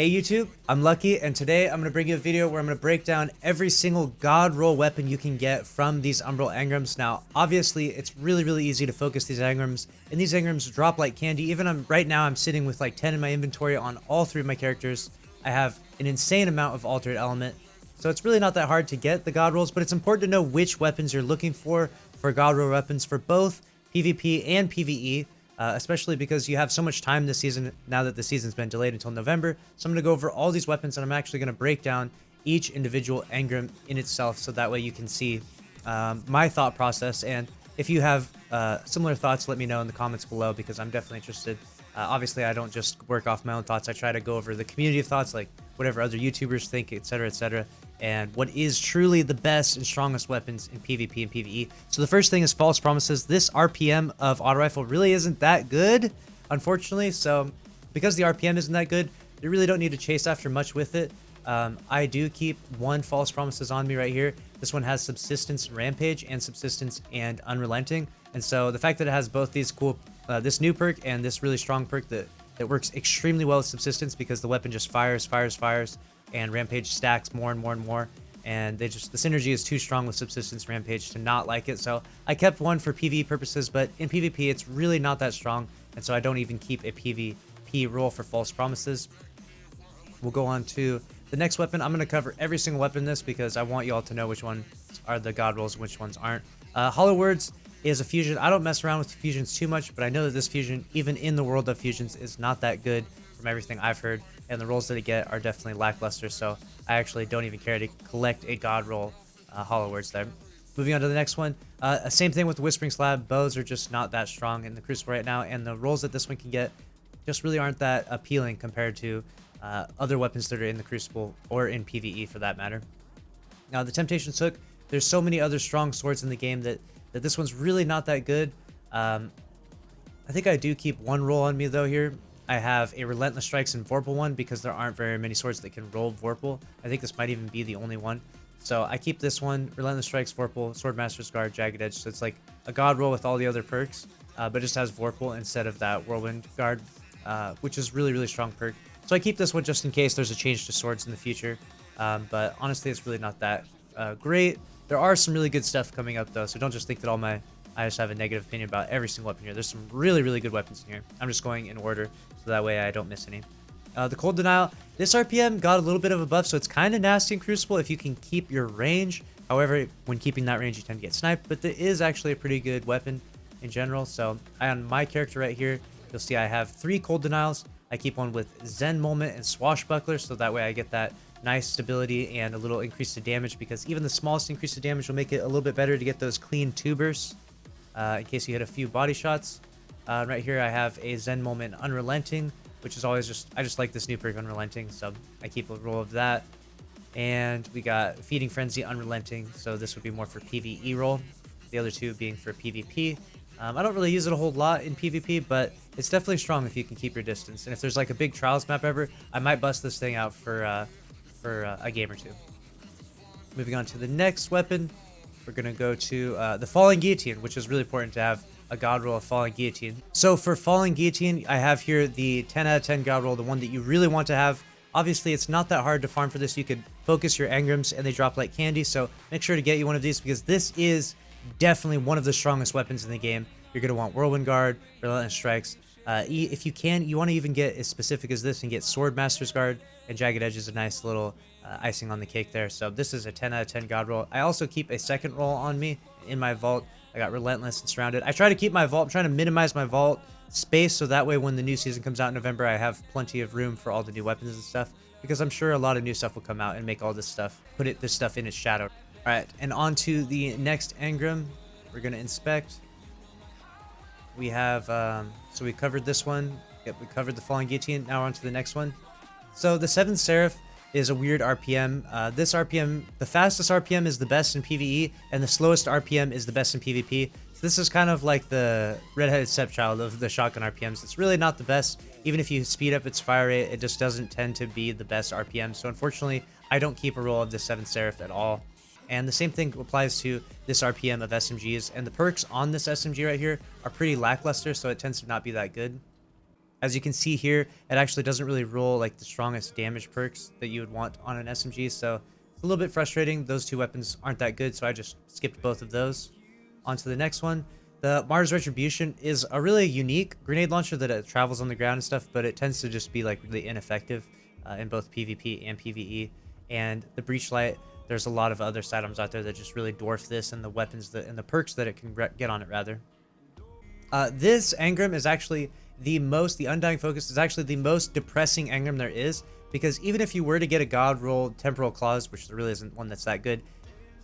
Hey YouTube, I'm Lucky, and today I'm going to bring you a video where I'm going to break down every single god roll weapon you can get from these UMBRAL engrams. Now, obviously, it's really easy to focus these engrams, and these engrams drop like candy. Even right now, I'm sitting with like 10 in my inventory on all three of my characters. I have an insane amount of altered element, so it's really not that hard to get the god rolls, but it's important to know which weapons you're looking for god roll weapons for both PvP and PvE. Especially because you have so much time this season now that the season's been delayed until November. So I'm going to go over all these weapons, and I'm actually going to break down each individual engram in itself, so that way you can see my thought process. And if you have similar thoughts, let me know in the comments below, because I'm definitely interested. Obviously, I don't just work off my own thoughts. I try to go over the community of thoughts, like whatever other YouTubers think, etc., and what is truly the best and strongest weapons in PvP and PvE. So the first thing is false promises. This RPM of auto rifle really isn't that good, unfortunately. So because the RPM isn't that good, you really don't need to chase after much with it. I do keep one false promises on me right here. This one has subsistence and rampage, and subsistence and unrelenting. And so the fact that it has both these cool, this new perk and this really strong perk that works extremely well with subsistence, because the weapon just fires, and rampage stacks more and more, and the synergy is too strong with subsistence rampage to not like it. So I kept one for PvE purposes, but in PvP it's really not that strong, and so I don't even keep a PvP roll for false promises. We'll go on to the next weapon. I'm going to cover every single weapon in this, because I want you all to know which ones are the god rolls and which ones aren't. Hollow Words is a fusion. I don't mess around with fusions too much, but I know that this fusion, even in the world of fusions, is not that good from everything I've heard, and the rolls that it get are definitely lackluster, so I actually don't even care to collect a god roll Hollow Words there. Moving on to the next one, same thing with the Whispering Slab. Bows are just not that strong in the Crucible right now, and the rolls that this one can get just really aren't that appealing compared to other weapons that are in the Crucible, or in PvE for that matter. Now the Temptation's Hook, there's so many other strong swords in the game that this one's really not that good. I think I do keep one roll on me though here. I have a Relentless Strikes and Vorpal one, because there aren't very many swords that can roll Vorpal. I think this might even be the only one. So I keep this one, Relentless Strikes, Vorpal, Swordmaster's Guard, Jagged Edge. So it's like a god roll with all the other perks, but just has Vorpal instead of that Whirlwind Guard, which is really strong perk. So I keep this one just in case there's a change to swords in the future. But honestly, it's really not that great. There are some really good stuff coming up though, so don't just think that I just have a negative opinion about every single weapon here. There's some really good weapons in here. I'm just going in order, so that way I don't miss any. The Cold Denial, this RPM got a little bit of a buff, so it's kind of nasty in Crucible if you can keep your range. However, when keeping that range, you tend to get sniped, but it is actually a pretty good weapon in general. So on my character right here, you'll see I have 3 Cold Denials. I keep one with Zen Moment and Swashbuckler, so that way I get that nice stability and a little increase to damage, because even the smallest increase to damage will make it a little bit better to get those clean 2 bursts. In case you hit a few body shots. Right here I have a Zen Moment Unrelenting, which is always I just like this new perk Unrelenting, so I keep a roll of that. And we got Feeding Frenzy Unrelenting, so this would be more for PvE roll, the other 2 being for PvP. I don't really use it a whole lot in PvP, but it's definitely strong if you can keep your distance. And if there's like a big trials map ever, I might bust this thing out for a game or 2. Moving on to the next weapon, we're going to go to the Falling Guillotine, which is really important to have a god roll of Falling Guillotine. So for Falling Guillotine, I have here the 10 out of 10 god roll, the one that you really want to have. Obviously, it's not that hard to farm for this. You could focus your engrams and they drop like candy, so make sure to get you one of these, because this is definitely one of the strongest weapons in the game. You're going to want Whirlwind Guard, Relentless Strikes. If you can, you want to even get as specific as this and get Swordmaster's Guard, and Jagged Edge is a nice little icing on the cake there. So this is a 10 out of 10 god roll. I also keep a second roll on me in my vault. I got Relentless and Surrounded. I try to keep my vault, I'm trying to minimize my vault space, so that way when the new season comes out in November, I have plenty of room for all the new weapons and stuff, because I'm sure a lot of new stuff will come out and make all this stuff, this stuff in its shadow. All right, and on to the next engram we're going to inspect. We have, so we covered this one. Yep, we covered the Falling Guillotine. Now we're on to the next one. So the 7th Seraph is a weird RPM. This RPM, the fastest RPM is the best in PvE, and the slowest RPM is the best in PvP. So this is kind of like the redheaded stepchild of the shotgun RPMs. It's really not the best. Even if you speed up its fire rate, it just doesn't tend to be the best RPM. So unfortunately, I don't keep a roll of the 7th Seraph at all. And the same thing applies to this RPM of SMGs, and the perks on this SMG right here are pretty lackluster, so it tends to not be that good. As you can see here, it actually doesn't really roll like the strongest damage perks that you would want on an SMG, so it's a little bit frustrating. Those two weapons aren't that good, so I just skipped both of those. On to the next one. The Mars Retribution is a really unique grenade launcher that it travels on the ground and stuff, but it tends to just be like really ineffective in both PvP and PvE. And the Breach Light, there's a lot of other sidearms out there that just really dwarf this and the weapons that and the perks that it can get on it rather. This engram is actually the Undying Focus is actually the most depressing engram there is, because even if you were to get a God roll Temporal Claws, which there really isn't one that's that good,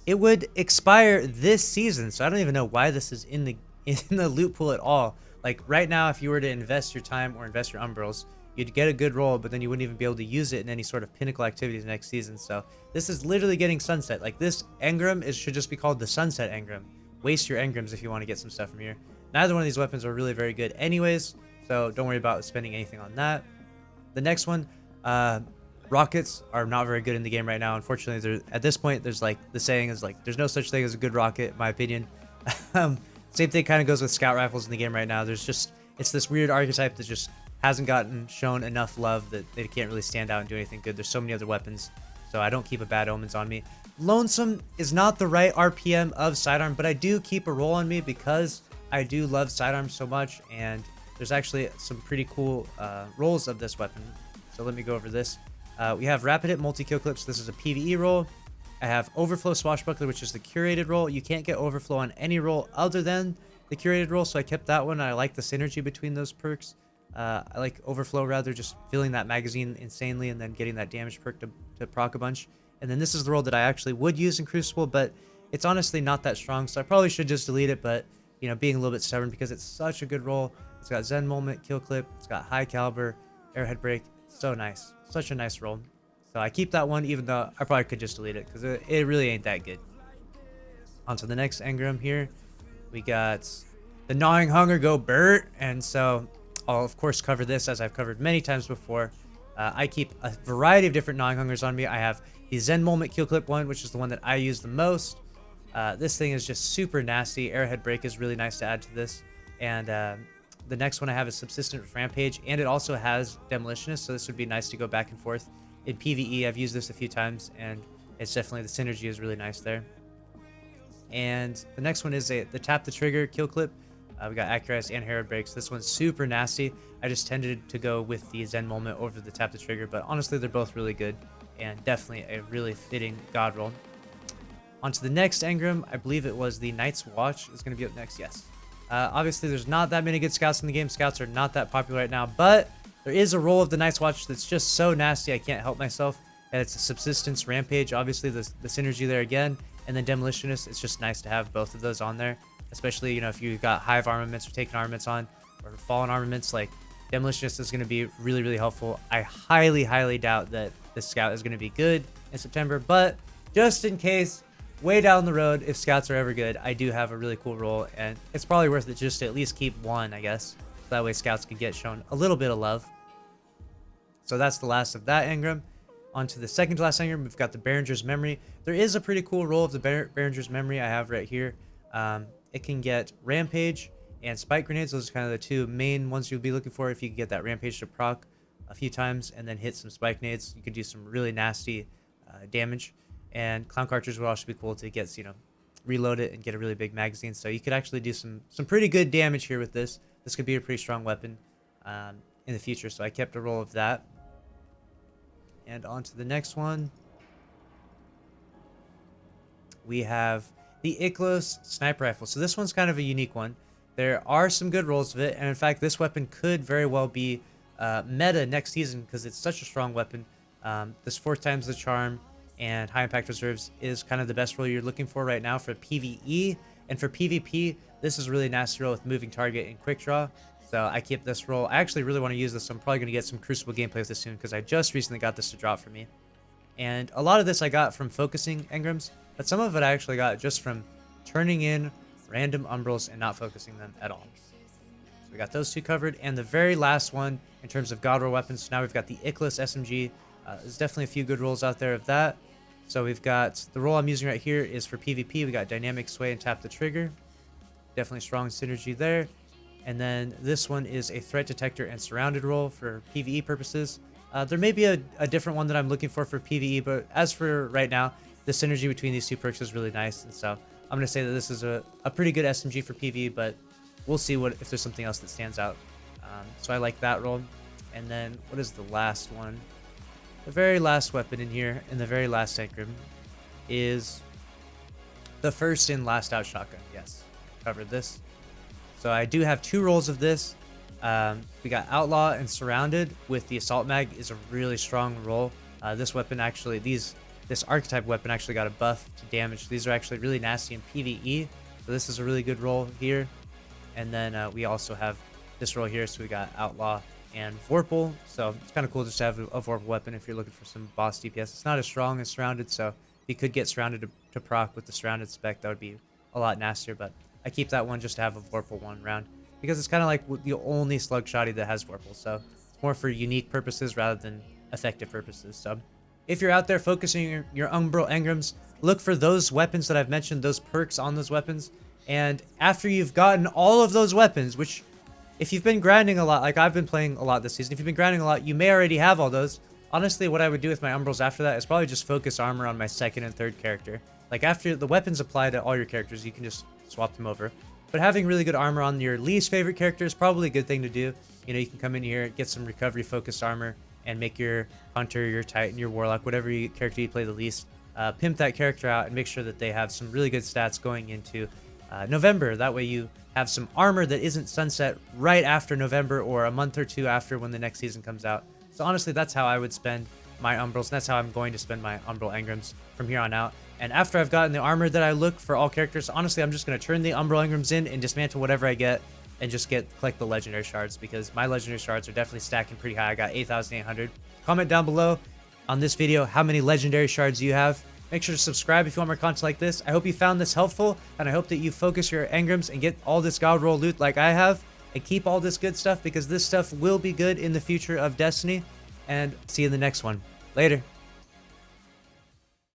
it would expire this season. So I don't even know why this is in the loot pool at all. Like right now, if you were to invest your time or invest your umbrals, you'd get a good roll, but then you wouldn't even be able to use it in any sort of pinnacle activities next season. So this is literally getting sunset. Like this engram should just be called the Sunset Engram. Waste your engrams if you want to get some stuff from here. Neither one of these weapons are really very good anyways, so don't worry about spending anything on that. The next one, rockets are not very good in the game right now. Unfortunately, at this point, there's like the saying is like there's no such thing as a good rocket, in my opinion. Same thing kind of goes with scout rifles in the game right now. It's this weird archetype that just hasn't gotten shown enough love that they can't really stand out and do anything good. There's so many other weapons, so I don't keep a bad omens on me. Lonesome is not the right RPM of sidearm, but I do keep a roll on me because I do love sidearms so much, and there's actually some pretty cool rolls of this weapon. So let me go over this. We have Rapid Hit Multi-Kill Clips. This is a PvE roll. I have Overflow Swashbuckler, which is the curated roll. You can't get Overflow on any roll other than the curated roll, so I kept that one. I like the synergy between those perks. I like Overflow rather, just filling that magazine insanely and then getting that damage perk to proc a bunch. And then this is the roll that I actually would use in Crucible, but it's honestly not that strong, so I probably should just delete it, but you know, being a little bit stubborn because it's such a good roll. It's got Zen Moment, Kill Clip, it's got High Caliber, Airhead Break. So nice. Such a nice roll. So I keep that one, even though I probably could just delete it because it really ain't that good. On to the next engram here. We got the Gnawing Hunger Go Burt, and so I'll of course cover this as I've covered many times before. I keep a variety of different Gnawing Hungers on me. I have the Zen Moment Kill Clip one, which is the one that I use the most. This thing is just super nasty. Airhead Break is really nice to add to this. And the next one I have is Subsistent Rampage, and it also has Demolitionist, so this would be nice to go back and forth. In PvE, I've used this a few times, and it's definitely, the synergy is really nice there. And the next one is the Tap the Trigger Kill Clip. We got Accurized and Airhead Breaks. This one's super nasty. I just tended to go with the Zen Moment over the Tap the Trigger, but honestly, they're both really good, and definitely a really fitting God roll. On to the next engram. I believe it was the Night's Watch is going to be up next. Yes. Obviously, there's not that many good scouts in the game. Scouts are not that popular right now, but there is a roll of the Night's Watch that's just so nasty I can't help myself. And it's a Subsistence Rampage. Obviously, the synergy there again. And then Demolitionist. It's just nice to have both of those on there. Especially, you know, if you've got Hive armaments or Taken armaments on, or Fallen armaments, like Demolitionist is going to be really, really helpful. I highly, highly doubt that this scout is going to be good in September, but just in case, way down the road, if scouts are ever good, I do have a really cool roll, and it's probably worth it just to at least keep one, I guess. So that way scouts can get shown a little bit of love. So that's the last of that engram. On to the second to last engram, we've got the Behringer's Memory. There is a pretty cool roll of the Behringer's Memory I have right here. It can get Rampage and Spike Grenades. Those are kind of the two main ones you'll be looking for. If you can get that Rampage to proc a few times and then hit some Spike Nades, you could do some really nasty damage. And Clown Cartridge would also be cool to get, you know, reload it and get a really big magazine. So you could actually do some pretty good damage here with this. This could be a pretty strong weapon in the future. So I kept a roll of that. And on to the next one. We have the Iklos Sniper Rifle. So this one's kind of a unique one. There are some good rolls of it. And in fact, this weapon could very well be meta next season because it's such a strong weapon. This 4 times the charm and high impact reserves is kind of the best roll you're looking for right now for PvE. And for PvP, this is a really nasty roll with moving target and quick draw. So I keep this roll. I actually really want to use this. So I'm probably going to get some Crucible gameplay with this soon because I just recently got this to drop for me. And a lot of this I got from focusing engrams, but some of it I actually got just from turning in random umbrals and not focusing them at all. So we got those two covered. And the very last one in terms of God roll weapons, so now we've got the Iklos SMG. There's definitely a few good rolls out there of that. So we've got the roll I'm using right here is for PvP. We got Dynamic Sway and Tap the Trigger. Definitely strong synergy there. And then this one is a threat detector and surrounded roll for PvE purposes. There may be a different one that I'm looking for PvE, but as for right now, the synergy between these two perks is really nice. And so I'm going to say that this is a pretty good SMG for PvE, but we'll see if there's something else that stands out. So I like that roll. And then what is the last one? The very last weapon in here, in the very last engram, is the first in last out shotgun. Yes, covered this. So I do have 2 rolls of this. We got Outlaw and Surrounded with the Assault Mag is a really strong roll. This weapon actually, this archetype weapon actually got a buff to damage. These are actually really nasty in PvE. So this is a really good roll here. And then we also have this roll here. So we got Outlaw and Vorpal. So it's kind of cool just to have a Vorpal weapon if you're looking for some boss DPS. It's not as strong as Surrounded, so if you could get Surrounded to proc with the Surrounded spec, that would be a lot nastier. But I keep that one just to have a Vorpal 1 round, because it's kind of like the only slug shotty that has Vorpal. So it's more for unique purposes rather than effective purposes. So if you're out there focusing your Umbral engrams, look for those weapons that I've mentioned, those perks on those weapons. And after you've gotten all of those weapons, which if you've been grinding a lot, like I've been playing a lot this season, if you've been grinding a lot, you may already have all those. Honestly, what I would do with my Umbrals after that is probably just focus armor on my 2nd and 3rd character. Like after the weapons apply to all your characters, you can just swap them over. But having really good armor on your least favorite character is probably a good thing to do. You know, you can come in here, get some recovery focused armor, and make your Hunter, your Titan, your Warlock, whatever character you play the least, pimp that character out and make sure that they have some really good stats going into November. That way you have some armor that isn't sunset right after November or a month or 2 after when the next season comes out. So honestly, that's how I would spend my Umbrals, and that's how I'm going to spend my Umbral engrams from here on out. And after I've gotten the armor that I look for all characters, honestly, I'm just going to turn the Umbral engrams in and dismantle whatever I get and just collect the legendary shards, because my legendary shards are definitely stacking pretty high. I got 8,800. Comment down below on this video how many legendary shards you have. Make sure to subscribe if you want more content like this. I hope you found this helpful, and I hope that you focus your engrams and get all this god roll loot like I have, and keep all this good stuff, because this stuff will be good in the future of Destiny. And see you in the next one. Later.